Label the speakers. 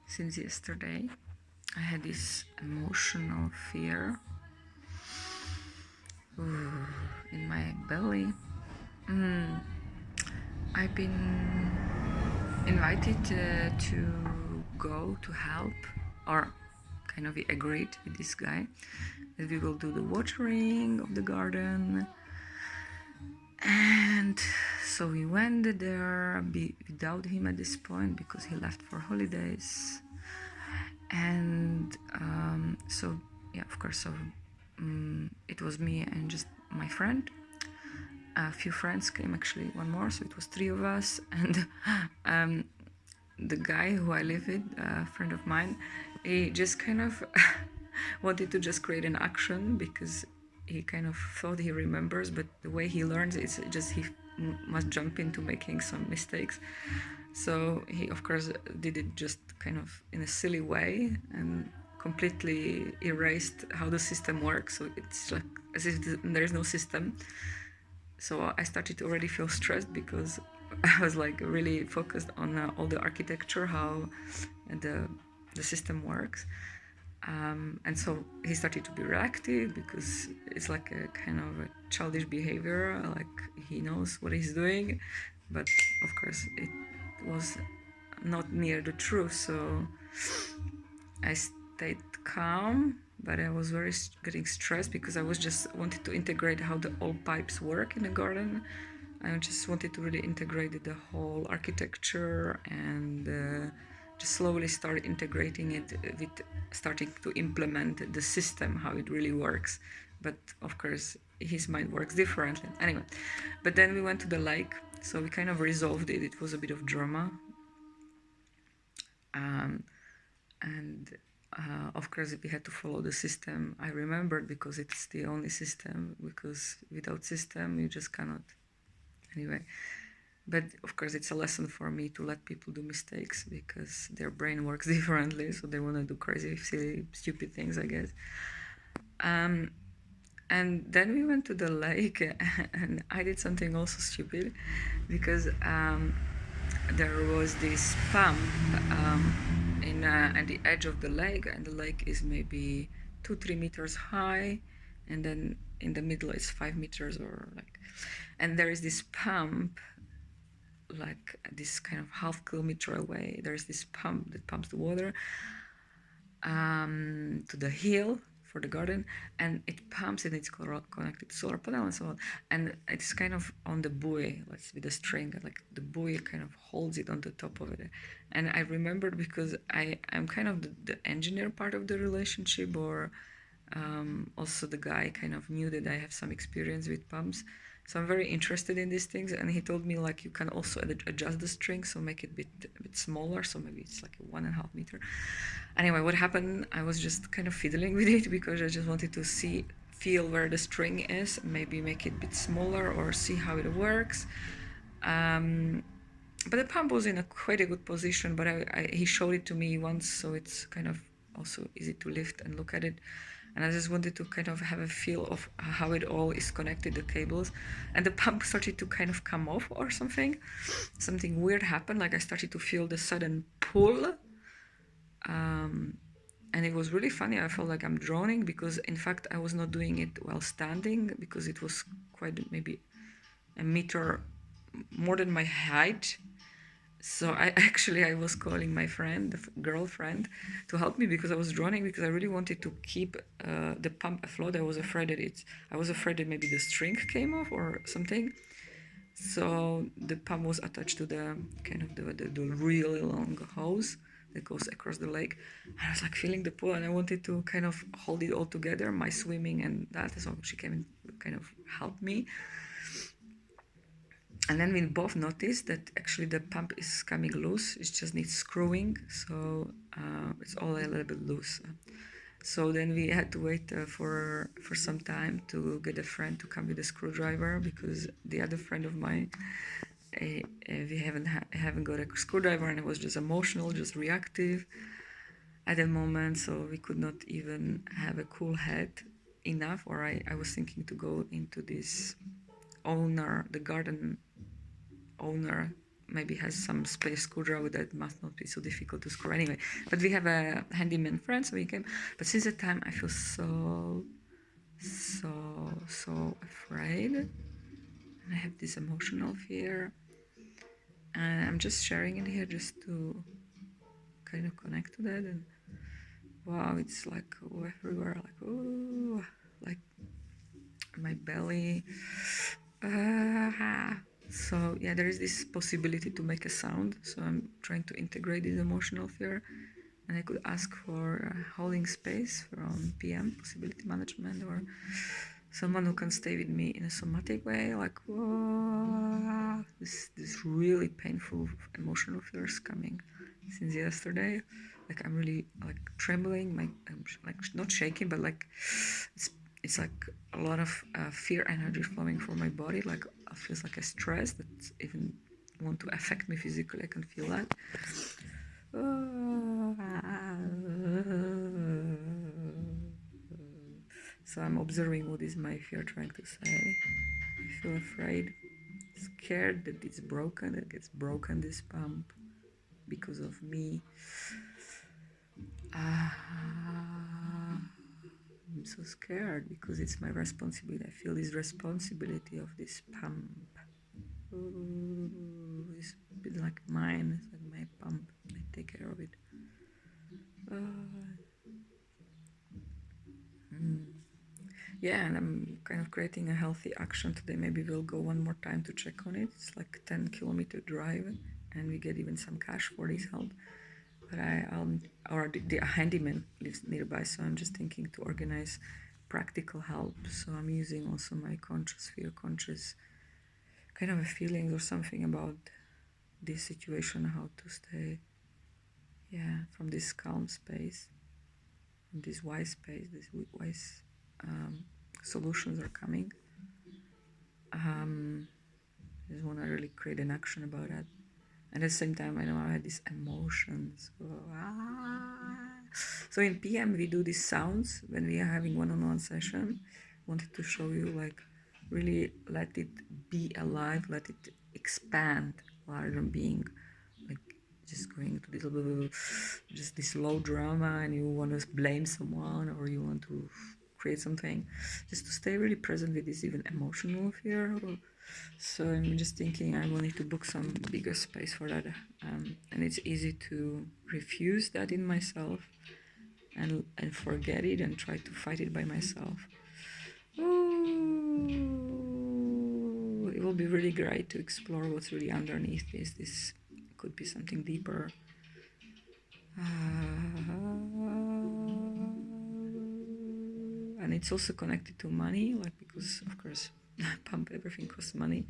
Speaker 1: since yesterday. I had this emotional fear in my belly. I've been invited to go to help, or kind of agreed with this guy that we will do the watering of the garden. And so we went there without him at this point because he left for holidays. And so, yeah, of course, so it was me and just my friend. A few friends came, actually, one more, so it was three of us. And the guy who I live with, a friend of mine, he just kind of wanted to just create an action because he kind of thought he remembers, but the way he learns is just he must jump into making some mistakes. So he, of course, did it just kind of in a silly way and completely erased how the system works. So it's like as if there is no system. So I started to already feel stressed because I was like really focused on all the architecture, how the system works. And so he started to be reactive because it's like a kind of a childish behavior, like he knows what he's doing, but of course it was not near the truth. So I stayed calm, but I was very getting stressed because I was just wanted to integrate how the all pipes work in the garden. I just wanted to really integrate the whole architecture and just slowly start integrating it with starting to implement the system, how it really works. But of course, his mind works differently. Anyway, but then we went to the lake, so we kind of resolved it. It was a bit of drama. And of course, we had to follow the system. I remembered because it's the only system, because without system, you just cannot. Anyway, but of course, it's a lesson for me to let people do mistakes because their brain works differently, so they want to do crazy, silly, stupid things, I guess. And then we went to the lake, and I did something also stupid because there was this pump at the edge of the lake, and the lake is maybe 2-3 meters high, and then in the middle is 5 meters or like, and there is this pump like this kind of half-kilometer away. There's this pump that pumps the water to the hill for the garden, and it pumps and it's connected to solar panel and so on, and it's kind of on the buoy, let's with a string, like the buoy kind of holds it on the top of it. And I remembered because I'm kind of the engineer part of the relationship, or also the guy kind of knew that I have some experience with pumps, so I'm very interested in these things. And he told me like you can also adjust the string, so make it a bit smaller, so maybe it's like a 1.5 meter. Anyway, what happened, I was just kind of fiddling with it because I just wanted to feel where the string is, maybe make it a bit smaller or see how it works. But the pump was in quite a good position, but he showed it to me once, so it's kind of also easy to lift and look at it. And I just wanted to kind of have a feel of how it all is connected, the cables. And the pump started to kind of come off or something. Something weird happened, like I started to feel the sudden pull. And it was really funny. I felt like I'm droning because, in fact, I was not doing it while standing because it was quite maybe a meter more than my height. So I was calling my friend, girlfriend, to help me because I was drowning, because I really wanted to keep the pump afloat. I was afraid that maybe the string came off or something. So the pump was attached to the kind of the really long hose that goes across the lake. And I was like feeling the pull, and I wanted to kind of hold it all together, my swimming and that. So she came and kind of helped me. And then we both noticed that actually the pump is coming loose. It just needs screwing, so it's all a little bit loose. So then we had to wait for some time to get a friend to come with a screwdriver, because the other friend of mine, we haven't got a screwdriver, and it was just emotional, just reactive at the moment. So we could not even have a cool head enough. Or I was thinking to go into this the garden owner maybe has some spare screwdriver that must not be so difficult to screw anyway. But we have a handyman friend, so we came. But since that time, I feel so afraid, and I have this emotional fear, and I'm just sharing it here just to kind of connect to that. And wow, it's like everywhere, like oh, like my belly. So yeah, there is this possibility to make a sound. So I'm trying to integrate this emotional fear, and I could ask for holding space from PM, possibility management, or someone who can stay with me in a somatic way, like whoa, this really painful emotional fears coming since yesterday. Like I'm really like trembling, I'm like not shaking, but like it's it's like a lot of fear energy flowing from my body. Like it feels like a stress that even want to affect me physically. I can feel that. So I'm observing what is my fear trying to say. I feel afraid, scared that it's broken, that it's broken this pump because of me. I'm so scared because it's my responsibility. I feel this responsibility of this pump. It's a bit like mine. It's like my pump. I take care of it. Yeah, and I'm kind of creating a healthy action today. Maybe we'll go one more time to check on it. It's like 10-kilometer drive, and we get even some cash for this help. But or the handyman lives nearby, so I'm just thinking to organize practical help. So I'm using also my conscious fear, conscious kind of a feeling or something about this situation, how to stay, from this calm space, from this wise space, this wise solutions are coming. I just want to really create an action about that. And at the same time, I know I had these emotions. So in PM, we do these sounds when we are having one-on-one session. Wanted to show you, like, really let it be alive, let it expand rather than being like just going to this just this low drama, and you want to blame someone or you want to create something. Just to stay really present with this even emotional fear. So I'm just thinking I will need to book some bigger space for that, and it's easy to refuse that in myself and forget it and try to fight it by myself. Ooh, it will be really great to explore what's really underneath this. This could be something deeper. And it's also connected to money, like, because of course pump everything costs money.